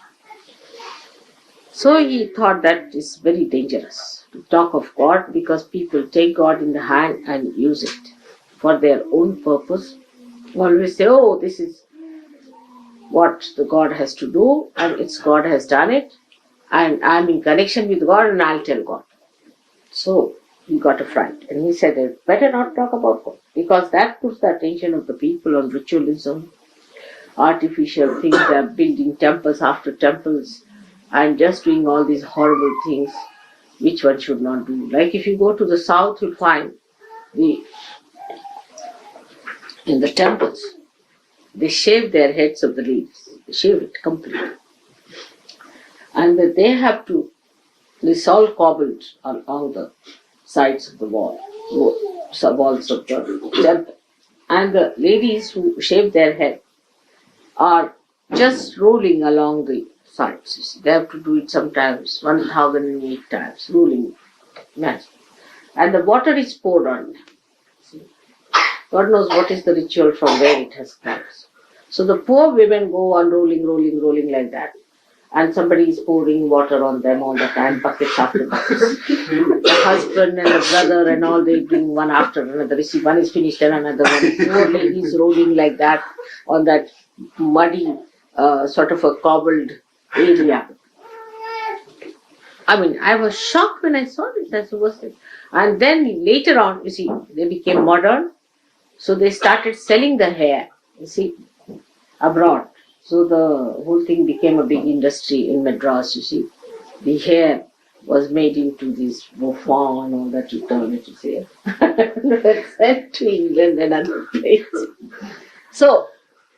So he thought that is very dangerous to talk of God because people take God in the hand and use it for their own purpose. Always say, oh, this is what the God has to do and it's God has done it and I'm in connection with God and I'll tell God. So he got a fright and he said, better not talk about God because that puts the attention of the people on ritualism, artificial things. They are building temples after temples and just doing all these horrible things which one should not do. Like if you go to the south, you'll find in the temples, they shave their heads of the leaves. They shave it completely. And they have to, this all cobbled along the sides of the walls of the temple. And the ladies who shave their head are just rolling along the sides. They have to do it sometimes 1,008 times, rolling. Imagine. And the water is poured on them. See? God knows what is the ritual from where it has come. So the poor women go on rolling like that. and somebody is pouring water on them all the time, buckets after buckets. The husband and the brother and all, they bring one after another. You see, one is finished and another one. Poor lady is rolling like that on that muddy, sort of a cobbled area. I mean, I was shocked when I saw this. I said, what's this? And then later on, you see, they became modern. So they started selling the hair, you see, abroad. So the whole thing became a big industry in Madras, you see. The hair was made into this bouffant and all that, you turn it, you see. Sent to England and other places. So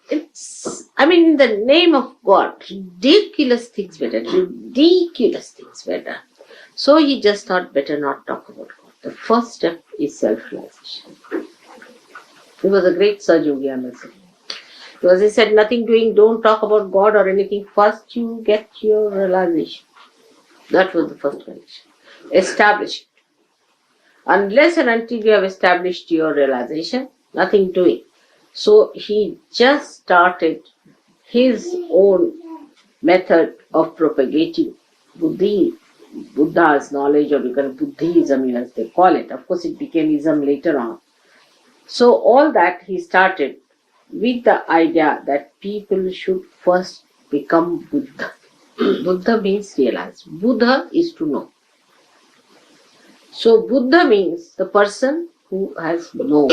it's, I mean, in the name of God, ridiculous things were done. Ridiculous things were done. So he just thought better not talk about God. The first step is self-realization. He was a great Sir Yogi, I must say. Because he said, nothing doing, don't talk about God or anything. First you get your realization. That was the first condition. Establish it. Unless and until you have established your realization, nothing doing. So he just started his own method of propagating Buddha's knowledge, or Buddhism as they call it. Of course, it became Ism later on. So all that he started with the idea that people should first become Buddha. Buddha means realize. Buddha is to know. So Buddha means the person who has known,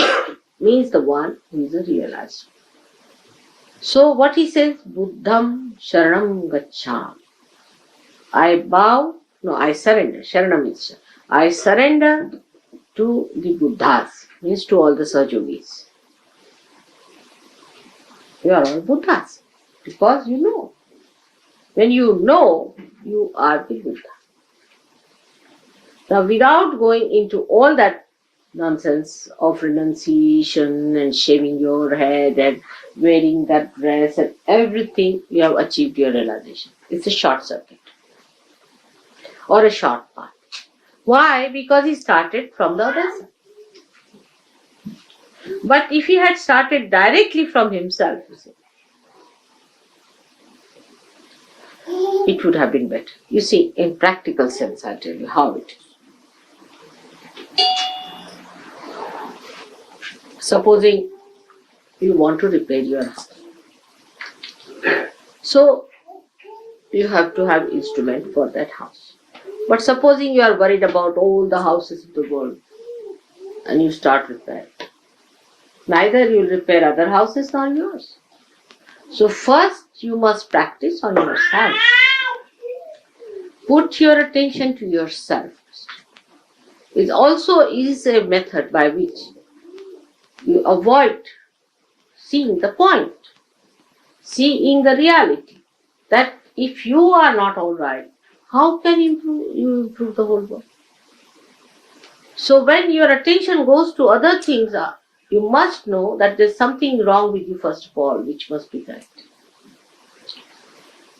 means the one who is a realizer. So what he says, Buddham Sharanam Gacchami. I surrender. Sharanam means I surrender to the Buddhas, means to all the Sajogis. You are all Buddhas because you know. When you know, you are the Buddha. Now, without going into all that nonsense of renunciation and shaving your head and wearing that dress and everything, you have achieved your realization. It's a short circuit or a short path. Why? Because he started from the other side. But if he had started directly from himself, you see, it would have been better. You see, in practical sense, I'll tell you how it is. Supposing you want to repair your house. So, you have to have instrument for that house. But supposing you are worried about all the houses of the world and you start repairing. Neither you will repair other houses nor yours. So first you must practice on yourself. Put your attention to yourself. It also is a method by which you avoid seeing the point, seeing the reality. That if you are not all right, how can you improve the whole world? So when your attention goes to other things, you must know that there's something wrong with you first of all, which must be corrected.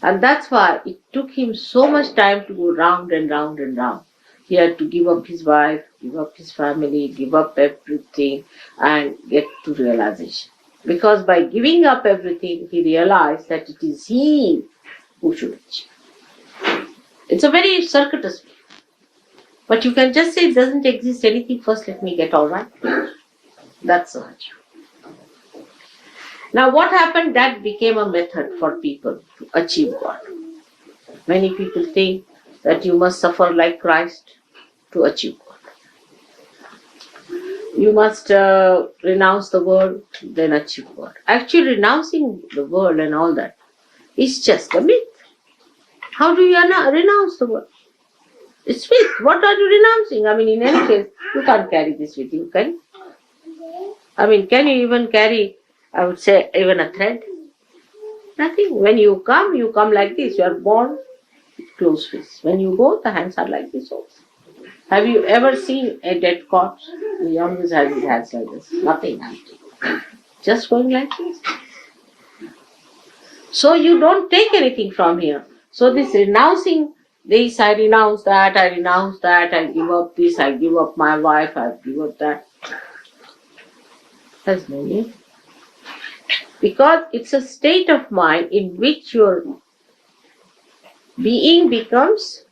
And that's why it took him so much time to go round and round and round. He had to give up his wife, give up his family, give up everything and get to realization. Because by giving up everything, he realized that it is he who should achieve. It's a very circuitous way. But you can just say it doesn't exist anything, first let me get all right. That's the virtue. Now what happened? That became a method for people to achieve God. Many people think that you must suffer like Christ to achieve God. You must renounce the world, then achieve God. Actually, renouncing the world and all that is just a myth. How do you renounce the world? It's myth. What are you renouncing? I mean, in any case, you can't carry this with you, can you? I mean, can you even carry, I would say, even a thread? Nothing. When you come like this. You are born closed fist. When you go, the hands are like this also. Have you ever seen a dead corpse? The youngest has his hands like this. Nothing happening. Just going like this. So you don't take anything from here. So this renouncing this, I renounce that, I give up this, I give up my wife, I give up that. Has no need. Because it's a state of mind in which your being becomes,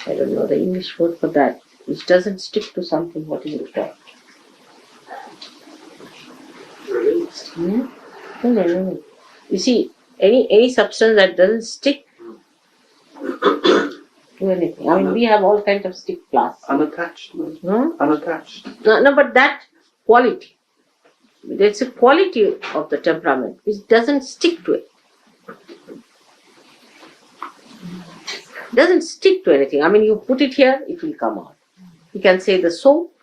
I don't know the English word for that, which doesn't stick to something. What is it called? Released. No. You see, any substance that doesn't stick to anything. I mean, we have all kinds of stick plasts. Unattached. Hmm? Unattached. No, but that quality, there's a quality of the temperament which doesn't stick to it. Doesn't stick to anything. I mean, you put it here, it will come out. You can say the soap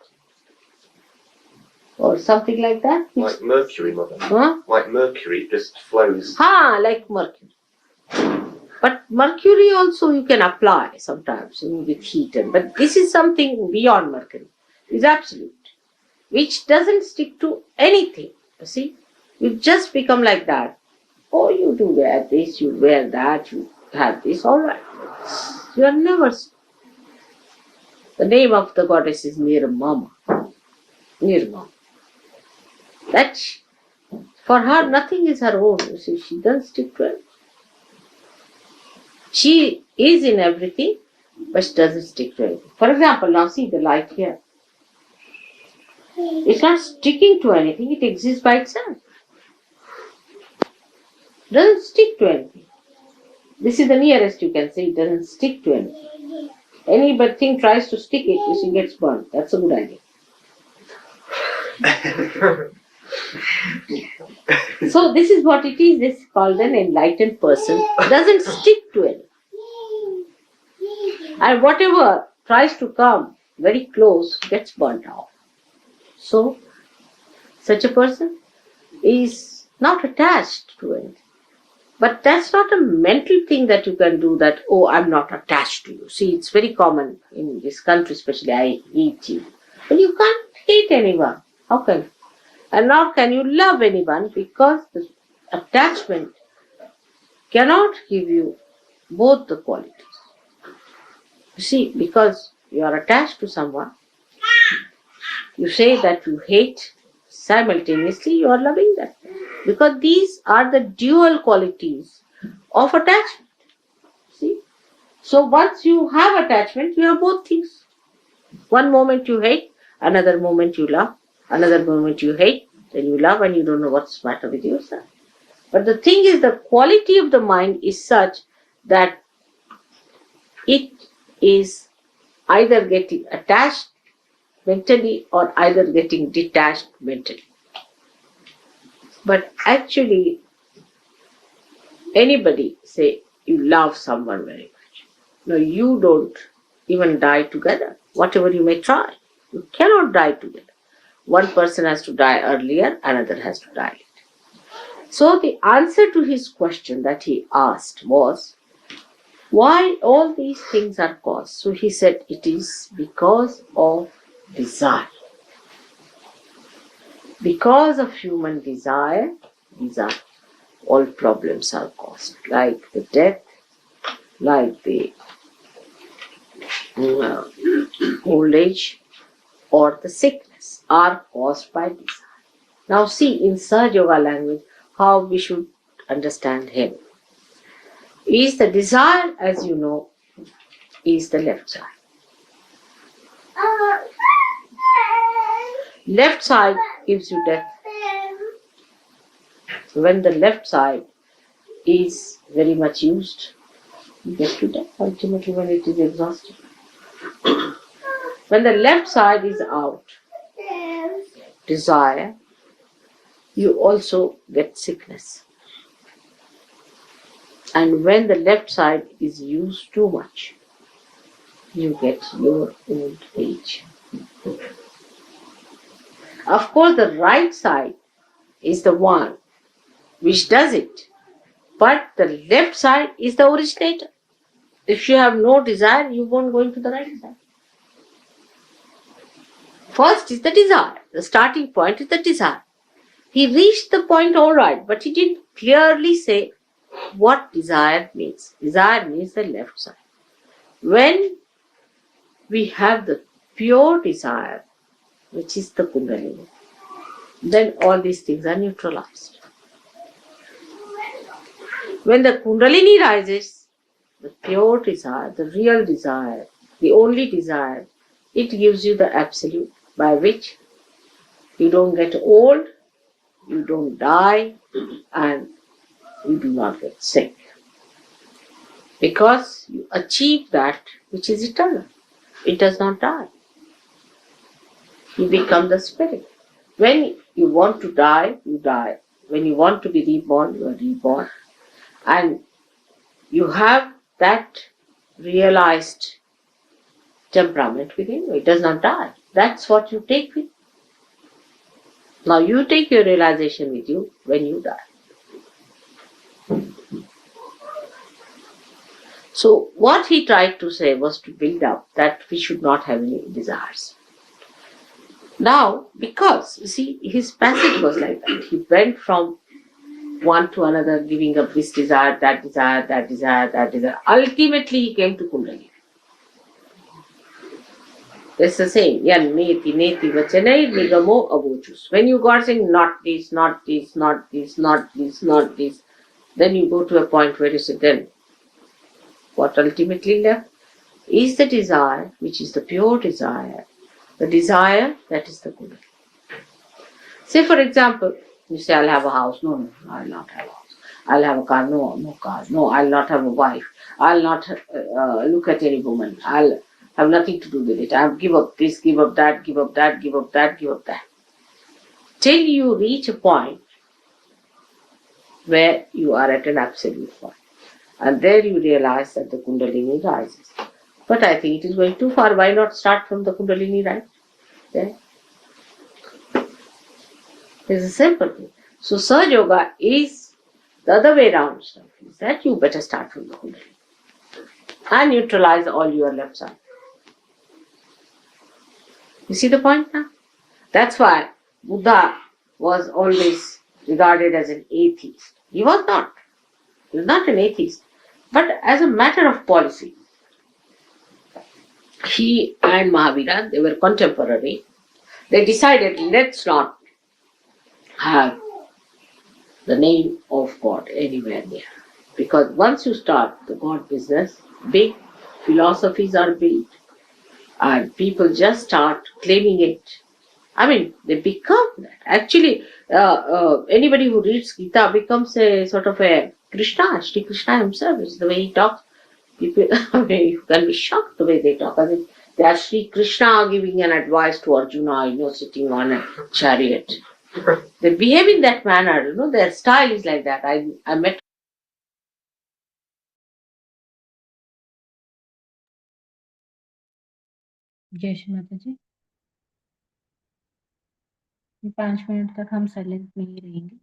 or something like that. Like mercury, mother. Huh? Like mercury, just flows. Like mercury. But mercury also you can apply sometimes with heat. But this is something beyond mercury. It's absolute. Which doesn't stick to anything. You see? You just become like that. Oh, you do wear this, you wear that, you have this, all right. You are never. The name of the goddess is Nirmama. Nirmama. That for her nothing is her own. You see, she doesn't stick to it. She is in everything, but she doesn't stick to anything. For example, now see the light here. It's not sticking to anything, it exists by itself. Doesn't stick to anything. This is the nearest you can say, it doesn't stick to anything. Any but thing tries to stick it, you see, gets burnt. That's a good idea. So this is what it is. This is called an enlightened person. Doesn't stick to it. And whatever tries to come very close gets burnt out. So such a person is not attached to it. But that's not a mental thing that you can do that, oh, I'm not attached to you. See, it's very common in this country, especially, I hate you. But you can't hate anyone. How can you? And nor can you love anyone, because the attachment cannot give you both the qualities. You see, because you are attached to someone, you say that you hate, simultaneously you are loving them. Because these are the dual qualities of attachment. See? So once you have attachment, you have both things. One moment you hate, another moment you love, another moment you hate, then you love and you don't know what's the matter with yourself. But the thing is, the quality of the mind is such that it is either getting attached mentally or either getting detached mentally. But actually, anybody say you love someone very much. No, you don't even die together. Whatever you may try, you cannot die together. One person has to die earlier, another has to die later. So the answer to his question that he asked was, why all these things are caused? So he said it is because of desire. Because of human desire, all problems are caused, like the death, like the old age, or the sickness are caused by desire. Now see in Sahaja Yoga language how we should understand him. Is the desire, as you know, is the left side. Left side gives you death. When the left side is very much used, you get to death ultimately when it is exhausted. When the left side is out, desire, you also get sickness. And when the left side is used too much, you get your old age. Of course, the right side is the one which does it, but the left side is the originator. If you have no desire, you won't go into the right side. First is the desire. The starting point is the desire. He reached the point all right, but he didn't clearly say what desire means. Desire means the left side. When we have the pure desire, which is the Kundalini, then all these things are neutralized. When the Kundalini rises, the pure desire, the real desire, the only desire, it gives you the absolute by which you don't get old, you don't die, and you do not get sick. Because you achieve that which is eternal. It does not die. You become the spirit. When you want to die, you die. When you want to be reborn, you are reborn. And you have that realized temperament within you. It does not die. That's what you take with you. Now you take your realization with you when you die. So what he tried to say was to build up that we should not have any desires. Now, because, you see, his passage was like that. He went from one to another, giving up this desire, that desire, that desire, that desire. Ultimately, he came to Kundalini. It's the same. Yan neti neti vachanai nigamo avochus. When you got saying not this, not this, not this, not this, not this, then you go to a point where you say, then what ultimately left is the desire, which is the pure desire. The desire that is the Kundalini. Say, for example, you say, I'll have a house. No, no, I'll not have a house. I'll have a car. No, no car. No, I'll not have a wife. I'll not look at any woman. I'll have nothing to do with it. I'll give up this, give up that, give up that, give up that, give up that. Till you reach a point where you are at an absolute point. And there you realize that the Kundalini rises. But I think it is going too far. Why not start from the Kundalini right there? It's a simple thing. So Sahaja Yoga is the other way around stuff. Is that you better start from the Kundalini and neutralize all your left side. You see the point now? That's why Buddha was always regarded as an atheist. He was not. He was not an atheist. But as a matter of policy, he and Mahavira, they were contemporary. They decided, let's not have the name of God anywhere near. Because once you start the God business, big philosophies are built and people just start claiming it. I mean, they become that. Actually, anybody who reads Gita becomes a sort of a Krishna, Shri Krishna himself. It's the way he talks. People, you can be shocked the way they talk. I mean, they are Shri Krishna giving an advice to Arjuna, sitting on a chariot. They behave in that manner, their style is like that. I met जय श्री माता जी। 5 minute तक हम silent में ही रहेंगे।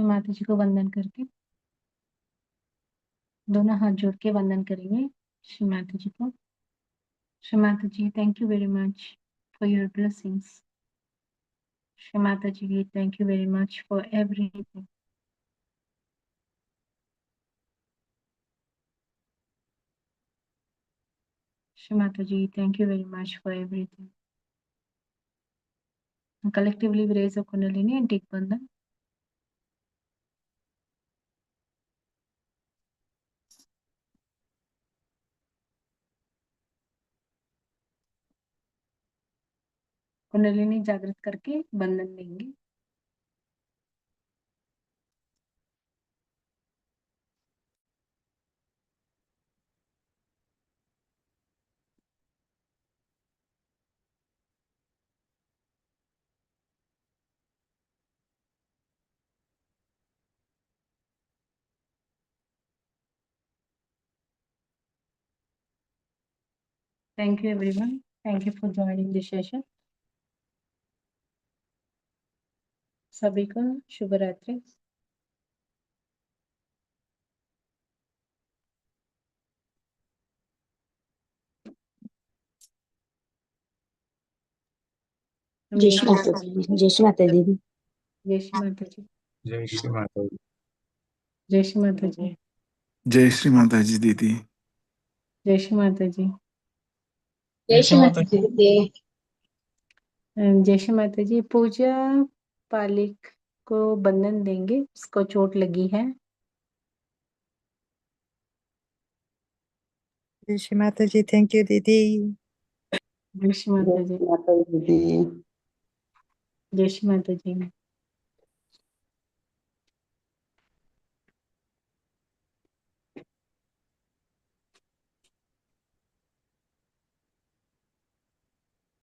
माता जी को वंदन करके दोनों हाथ जोड़ के वंदन करेंगे श्री माता जी को। Shri Mata ji, thank you very much for your blessings. Shri Mata ji, thank you very much for everything. Shri Mata ji, thank you very much for everything. And collectively we raise a Kundalini and take Bandhan. Kundalini जागृत करके बंधन लेंगे। Thank you everyone. Thank you for joining this session. सभी को शुभ रात्रि। जय श्री माता जी। जय श्री माता दीदी। जय श्री माता जी। जय श्री माता जी। जय श्री माता जी। जय श्री माता जी दीदी। जय श्री माता जी। जय श्री माता जी दीदी। जय श्री माता जी। पूजा पालिक को बंधन देंगे, उसको चोट लगी है। जय श्री माता जी। थैंक यू दीदी। जय श्री माता जी। माता दीदी। जय श्री माता जी।